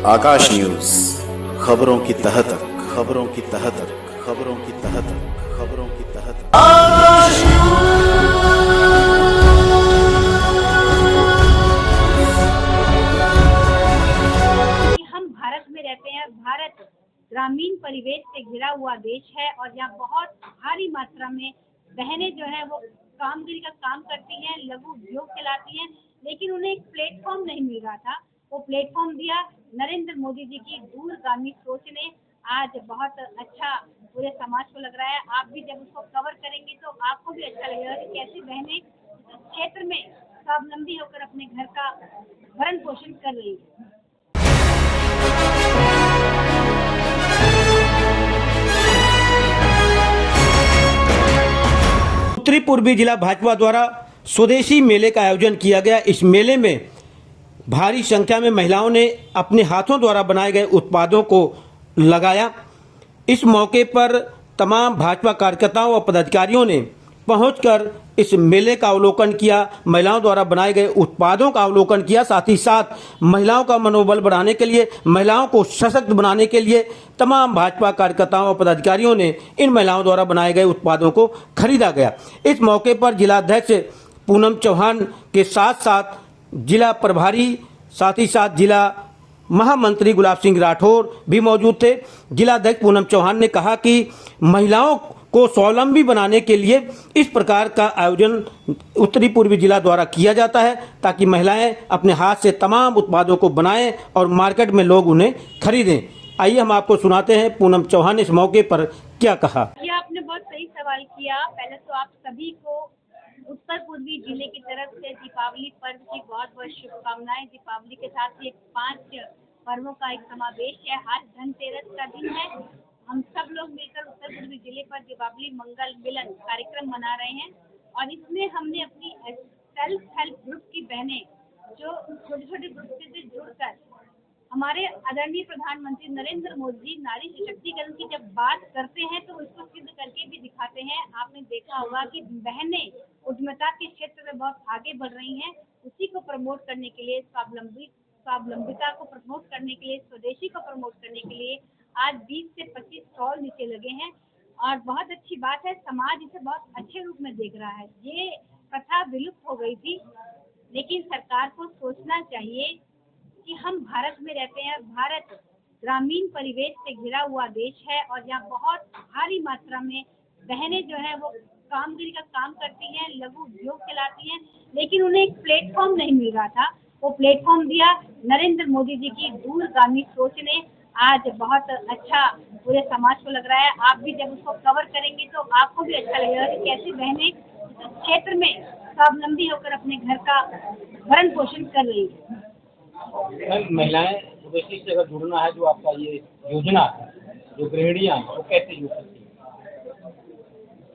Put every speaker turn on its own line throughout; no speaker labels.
आकाश news, खबरों की तह तक, खबरों की तह तक, खबरों की तह तक, खबरों की तह तक।
हम भारत में रहते हैं। भारत ग्रामीण परिवेश से घिरा हुआ देश है और यहाँ बहुत भारी मात्रा में बहनें जो है वो कामगिरी का काम करती हैं, लघु उद्योग चलाती हैं, लेकिन उन्हें एक प्लेटफॉर्म नहीं मिल रहा था। वो प्लेटफॉर्म दिया नरेंद्र मोदी जी की दूरगामी सोच ने। आज बहुत अच्छा पूरे समाज को लग रहा है। आप भी जब उसको कवर करेंगे तो आपको भी अच्छा लगेगा कि कैसे बहनें इस क्षेत्र में स्वावलंबी होकर अपने घर का भरण पोषण कर रही है।
उत्तरी पूर्वी जिला भाजपा द्वारा स्वदेशी मेले का आयोजन किया गया। इस मेले में भारी संख्या में महिलाओं ने अपने हाथों द्वारा बनाए गए उत्पादों को लगाया। इस मौके पर तमाम भाजपा कार्यकर्ताओं और पदाधिकारियों ने पहुंचकर इस मेले का अवलोकन किया, महिलाओं द्वारा बनाए गए उत्पादों का अवलोकन किया। साथ ही साथ महिलाओं का मनोबल बढ़ाने के लिए, महिलाओं को सशक्त बनाने के लिए तमाम भाजपा कार्यकर्ताओं और पदाधिकारियों ने इन महिलाओं द्वारा बनाए गए उत्पादों को खरीदा गया। इस मौके पर जिलाध्यक्ष पूनम चौहान के साथ साथ जिला प्रभारी, साथ ही साथ जिला महामंत्री गुलाब सिंह राठौर भी मौजूद थे। जिलाध्यक्ष पूनम चौहान ने कहा कि महिलाओं को स्वावलंबी बनाने के लिए इस प्रकार का आयोजन उत्तरी पूर्वी जिला द्वारा किया जाता है, ताकि महिलाएं अपने हाथ से तमाम उत्पादों को बनाएं और मार्केट में लोग उन्हें खरीदें। आइए हम आपको सुनाते हैं पूनम चौहान ने इस मौके पर क्या कहा।
ये आपने बहुत सही सवाल किया। पहले तो आप सभी को उत्तर पूर्वी जिले की तरफ से दीपावली पर्व की बहुत बहुत शुभकामनाएं। दीपावली के साथ ही 5 पर्वों का एक समावेश है। आज धनतेरस का दिन है। हम सब लोग मिलकर उत्तर पूर्वी जिले पर दीपावली मंगल मिलन कार्यक्रम मना रहे हैं और इसमें हमने अपनी सेल्फ हेल्प ग्रुप की बहनें जो छोटे छोटे ग्रुप से जुड़कर हमारे आदरणीय प्रधानमंत्री नरेंद्र मोदी जी नारी सशक्तिकरण की जब बात करते हैं तो उसको सिद्ध करके भी दिखाते हैं। आपने देखा होगा कि बहनें उद्यमिता के क्षेत्र में बहुत आगे बढ़ रही हैं। उसी को प्रमोट करने के लिए, स्वावलंबिता को प्रमोट करने के लिए, स्वदेशी को प्रमोट करने के लिए आज 20 से 25 स्टॉल नीचे लगे हैं और बहुत अच्छी बात है। समाज इसे बहुत अच्छे रूप में देख रहा है। ये प्रथा विलुप्त हो गई थी, लेकिन सरकार को सोचना चाहिए कि हम भारत में रहते हैं। भारत ग्रामीण परिवेश से घिरा हुआ देश है और यहाँ बहुत भारी मात्रा में बहनें जो है वो कामगिरी का काम करती हैं, लघु उद्योग चलाती हैं, लेकिन उन्हें एक प्लेटफॉर्म नहीं मिल रहा था। वो प्लेटफॉर्म दिया नरेंद्र मोदी जी की दूरगामी सोच ने। आज बहुत अच्छा पूरे समाज को लग रहा है। आप भी जब उसको कवर करेंगे तो आपको भी अच्छा लगेगा कि कैसे बहनें इस क्षेत्र में स्वावलंबी होकर अपने घर का भरण पोषण कर रही है।
महिलाएं स्वदेशी से अगर जुड़ना है, जो आपका ये योजना है, जो गृहिणियां हैं, वो कैसे जुड़ सकती हैं?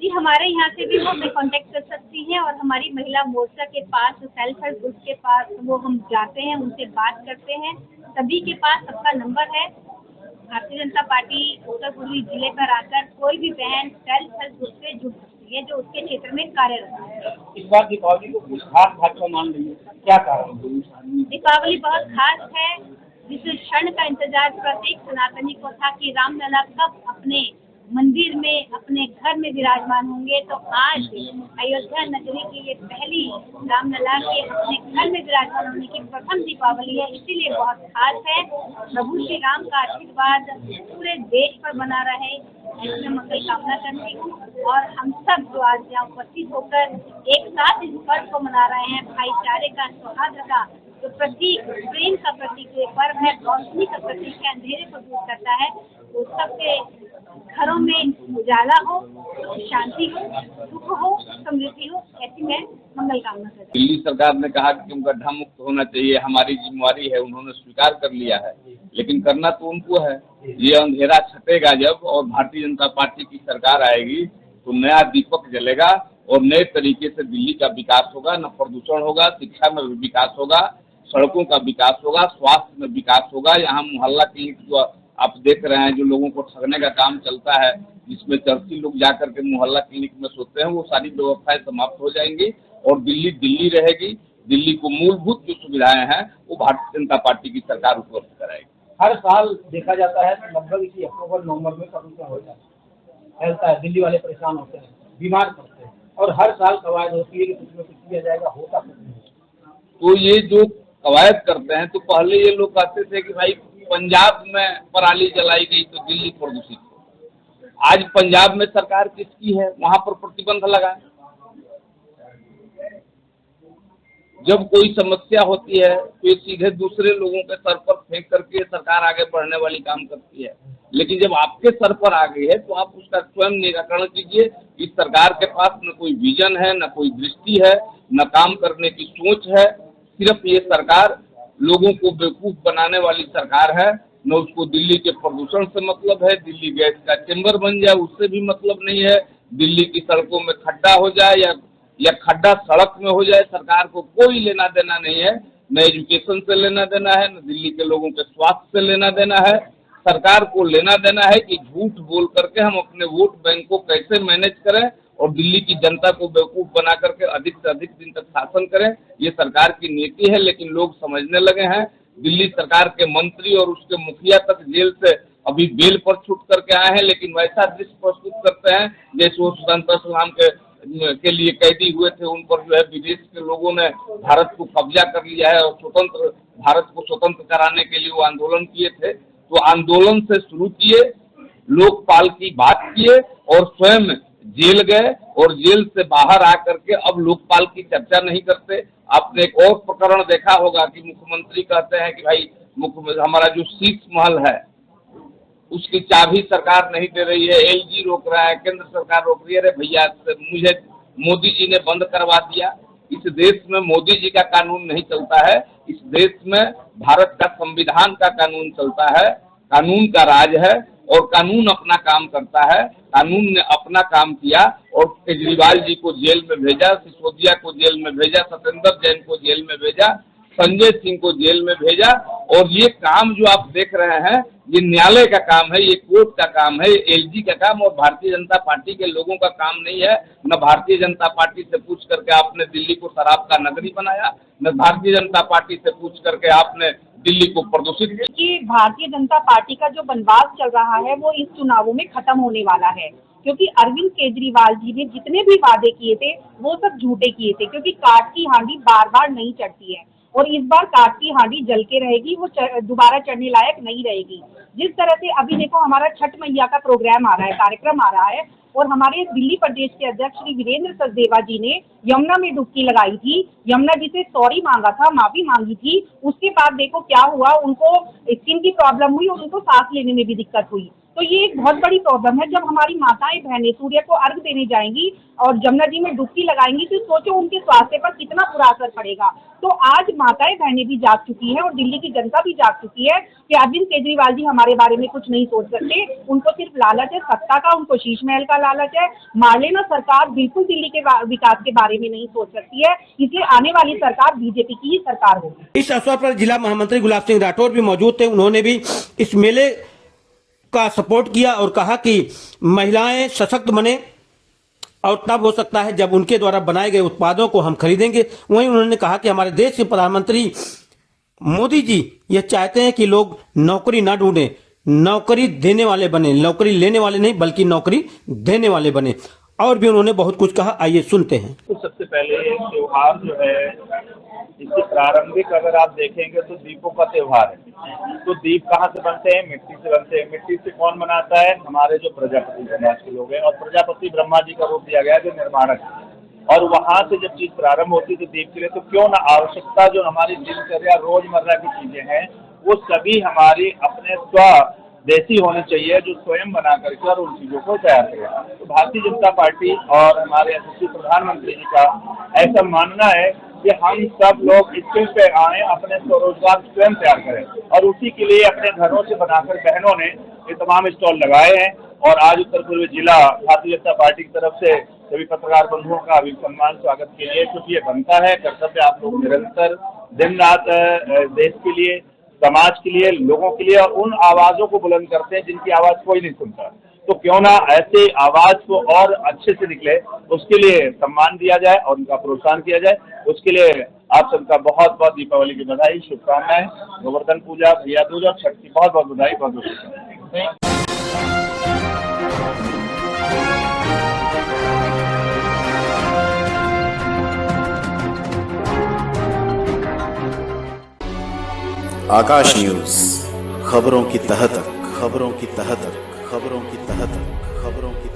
जी, हमारे यहाँ से भी वो हमें कांटेक्ट कर सकती हैं और हमारी महिला मोर्चा के पास, सेल्फ हेल्प ग्रुप के पास वो हम जाते हैं, उनसे बात करते हैं। सभी के पास सबका नंबर है। भारतीय जनता पार्टी उत्तर पूर्वी जिले पर आकर कोई भी बहन सेल्फ हेल्प ग्रुप से जुड़ सकती है जो उसके क्षेत्र में कार्यरत है।
इस बार दीपावली को कुछ खास भाजपा मान रही है, क्या कारण?
दीपावली बहुत खास है। जिस क्षण का इंतजार प्रत्येक सनातनी को था कि रामलला कब अपने मंदिर में, अपने घर में विराजमान होंगे, तो आज अयोध्या नगरी की ये पहली रामलला के अपने घर में विराजमान होने की प्रथम दीपावली है, इसीलिए बहुत खास है। प्रभु श्री राम का आशीर्वाद पूरे देश पर बना रहे, इसमें मंगल कामना करती हूँ। और हम सब जो आज यहाँ उपस्थित होकर एक साथ इस पर्व को मना रहे हैं, भाईचारे का, सौहार्द का जो प्रतीक, प्रेम का प्रतीक ये पर्व है, रोशनी का प्रतीक है, अंधेरे को दूर करता है। तो सबके घरों में उजाला हो, शांति हो, सुख हो, समृद्धि हो, ऐसी मैं मंगल कामना करती हूँ।
दिल्ली सरकार ने कहा कि तुम गड्ढा मुक्त होना चाहिए, हमारी जिम्मेवारी है, उन्होंने स्वीकार कर लिया है, लेकिन करना तो उनको है। ये अंधेरा छटेगा जब और भारतीय जनता पार्टी की सरकार आएगी तो नया दीपक जलेगा और नए तरीके से दिल्ली का विकास होगा। न प्रदूषण होगा, शिक्षा में विकास होगा, सड़कों का विकास होगा, स्वास्थ्य में विकास होगा। यहाँ मोहल्ला क्लिनिक जो आप देख रहे हैं, जो लोगों को ठगने का काम चलता है, जिसमें चर्ची लोग जाकर के मोहल्ला क्लिनिक में सोते हैं, वो सारी व्यवस्थाएं समाप्त हो जाएंगी और दिल्ली दिल्ली रहेगी। दिल्ली को मूलभूत जो सुविधाएं हैं वो भारतीय जनता पार्टी की सरकार उपलब्ध कराएगी।
हर साल देखा जाता है लगभग इसी अक्टूबर नवंबर में प्रदूषण हो जाता है, फैलता है, दिल्ली वाले परेशान होते हैं, बीमार पड़ते हैं, और हर साल कवायद होती है कि कुछ न कुछ किया जाएगा, होता कुछ नहीं।
तो ये जो कवायद करते हैं, तो पहले ये लोग कहते थे कि भाई पंजाब में पराली जलाई गई तो दिल्ली प्रदूषित हो। आज पंजाब में सरकार किसकी है, वहां पर प्रतिबंध लगाए। जब कोई समस्या होती है तो ये सीधे दूसरे लोगों के सर पर फेंक करके सरकार आगे बढ़ने वाली काम करती है, लेकिन जब आपके सर पर आ गई है तो आप उसका स्वयं निराकरण कीजिए। इस सरकार के पास न कोई विजन है, न कोई दृष्टि है, न काम करने की सोच है। सिर्फ ये सरकार लोगों को बेवकूफ बनाने वाली सरकार है। न उसको दिल्ली के प्रदूषण से मतलब है, दिल्ली गैस का चेम्बर बन जाए उससे भी मतलब नहीं है, दिल्ली की सड़कों में खड्डा हो जाए या खड्डा सड़क में हो जाए, सरकार को कोई लेना देना नहीं है। न एजुकेशन से लेना देना है, न दिल्ली के लोगों के स्वास्थ्य से लेना देना है। सरकार को लेना देना है कि झूठ बोल करके हम अपने वोट बैंक को कैसे मैनेज करें और दिल्ली की जनता को बेवकूफ बना करके अधिक से अधिक दिन तक शासन करें। ये सरकार की नीति है, लेकिन लोग समझने लगे हैं। दिल्ली सरकार के मंत्री और उसके मुखिया तक जेल से अभी बेल पर छूट करके आए हैं, लेकिन वैसा दृश्य प्रस्तुत करते हैं जैसे वो स्वतंत्रता संग्राम के लिए कैदी हुए थे, उन पर जो है विदेश के लोगों ने भारत को कब्जा कर लिया है और भारत को स्वतंत्र कराने के लिए वो आंदोलन किए थे। तो आंदोलन से शुरू किए, लोकपाल की बात किए और स्वयं जेल गए और जेल से बाहर आकर के अब लोकपाल की चर्चा नहीं करते। आपने एक और प्रकरण देखा होगा कि मुख्यमंत्री कहते हैं कि भाई हमारा जो शीश महल है उसकी चाबी सरकार नहीं दे रही है, एलजी रोक रहा है, केंद्र सरकार रोक रही है। अरे भैया, मुझे मोदी जी ने बंद करवा दिया। इस देश में मोदी जी का कानून नहीं चलता है, इस देश में भारत का संविधान का कानून चलता है, कानून का राज है और कानून अपना काम करता है। कानून ने अपना काम किया और केजरीवाल जी को जेल में भेजा, सिसोदिया को जेल में भेजा, सत्येंद्र जैन को जेल में भेजा, संजय सिंह को जेल में भेजा। और ये काम जो आप देख रहे हैं ये न्यायालय का काम है, ये कोर्ट का काम है, एलजी का काम और भारतीय जनता पार्टी के लोगों का काम नहीं है। न भारतीय जनता पार्टी से पूछ करके आपने दिल्ली को शराब का नगरी बनाया, न भारतीय जनता पार्टी से पूछ करके आपने दिल्ली को प्रदूषित किया।
कि भारतीय जनता पार्टी का जो बनवास चल रहा है वो इस चुनावों में खत्म होने वाला है, क्योंकि अरविंद केजरीवाल जी ने जितने भी वादे किए थे वो सब झूठे किए थे, क्योंकि काठ की हांडी बार बार नहीं चढ़ती है और इस बार काठ की हांडी जल के रहेगी, वो दोबारा चढ़ने लायक नहीं रहेगी। जिस तरह से अभी देखो हमारा छठ मैया का प्रोग्राम आ रहा है, कार्यक्रम आ रहा है, और हमारे दिल्ली प्रदेश के अध्यक्ष श्री वीरेंद्र सचदेवा जी ने यमुना में डुबकी लगाई थी, यमुना जी से सॉरी मांगा था, माफी मांगी थी। उसके बाद देखो क्या हुआ, उनको स्किन की प्रॉब्लम हुई और उनको सांस लेने में भी दिक्कत हुई। तो ये एक बहुत बड़ी प्रॉब्लम है। जब हमारी माताएं बहनें सूर्य को अर्घ देने जाएंगी और जमुना जी में डुबकी लगाएंगी तो सोचो उनके स्वास्थ्य पर कितना बुरा असर पड़ेगा। तो आज माताएं बहनें भी जाग चुकी हैं और दिल्ली की जनता भी जाग चुकी है कि अरविंद केजरीवाल जी हमारे बारे में कुछ नहीं सोच सकते। उनको सिर्फ लालच है सत्ता का, उनको शीश महल का लालच है। मार लेना सरकार बिल्कुल दिल्ली के विकास के बारे में नहीं सोच सकती है, इसलिए आने वाली सरकार बीजेपी की ही सरकार होगी।
इस अवसर पर जिला महामंत्री गुलाब सिंह राठौर भी मौजूद थे। उन्होंने भी इस मेले का सपोर्ट किया और कहा कि महिलाएं सशक्त बने और तब हो सकता है जब उनके द्वारा बनाए गए उत्पादों को हम खरीदेंगे। वहीं उन्होंने कहा कि हमारे देश के प्रधानमंत्री मोदी जी ये चाहते हैं कि लोग नौकरी ना ढूंढें, नौकरी देने वाले बने, नौकरी लेने वाले नहीं बल्कि नौकरी देने वाले बने। और भी उन्होंने बहुत कुछ कहा, आइए सुनते हैं।
तो सबसे पहले त्योहार जो है इसके प्रारंभिक अगर आप देखेंगे तो दीपों का त्योहार है। तो दीप कहाँ से बनते हैं? मिट्टी से बनते हैं। मिट्टी से कौन बनाता है? हमारे जो प्रजापति समाज के लोग हैं, और प्रजापति ब्रह्मा जी का रूप दिया गया है जो निर्माणक है। और वहाँ से जब चीज प्रारंभ होती है तो दीप के लिए तो क्यों ना आवश्यकता जो हमारी दिनचर्या रोजमर्रा की चीजें हैं वो सभी हमारी अपने देसी होनी चाहिए, जो स्वयं बना करके और उन चीजों को तैयार करें। तो भारतीय जनता पार्टी और हमारे यशस्वी प्रधानमंत्री जी का ऐसा मानना है कि हम सब लोग स्किल पे आए, अपने स्वरोजगार स्वयं तैयार करें, और उसी के लिए अपने घरों से बनाकर बहनों ने ये तमाम स्टॉल लगाए हैं। और आज उत्तर पूर्वी जिला भारतीय जनता पार्टी की तरफ से सभी पत्रकार बंधुओं का अभी सम्मान स्वागत के लिए, क्योंकि ये बनता है कर्तव्य। आप लोग निरंतर दिन रात देश के लिए, समाज के लिए, लोगों के लिए और उन आवाजों को बुलंद करते हैं जिनकी आवाज कोई नहीं सुनता। तो क्यों ना ऐसे आवाज को और अच्छे से निकले, उसके लिए सम्मान दिया जाए और उनका प्रोत्साहन किया जाए। उसके लिए आप सबका बहुत बहुत दीपावली की बधाई, शुभकामनाएं। गोवर्धन पूजा, भैया दूज और छठ की बहुत बहुत बधाई, बहुत बहुत शुभकामनाएं।
आकाश न्यूज, खबरों की तह तक, खबरों की तह तक, खबरों की तह तक, खबरों की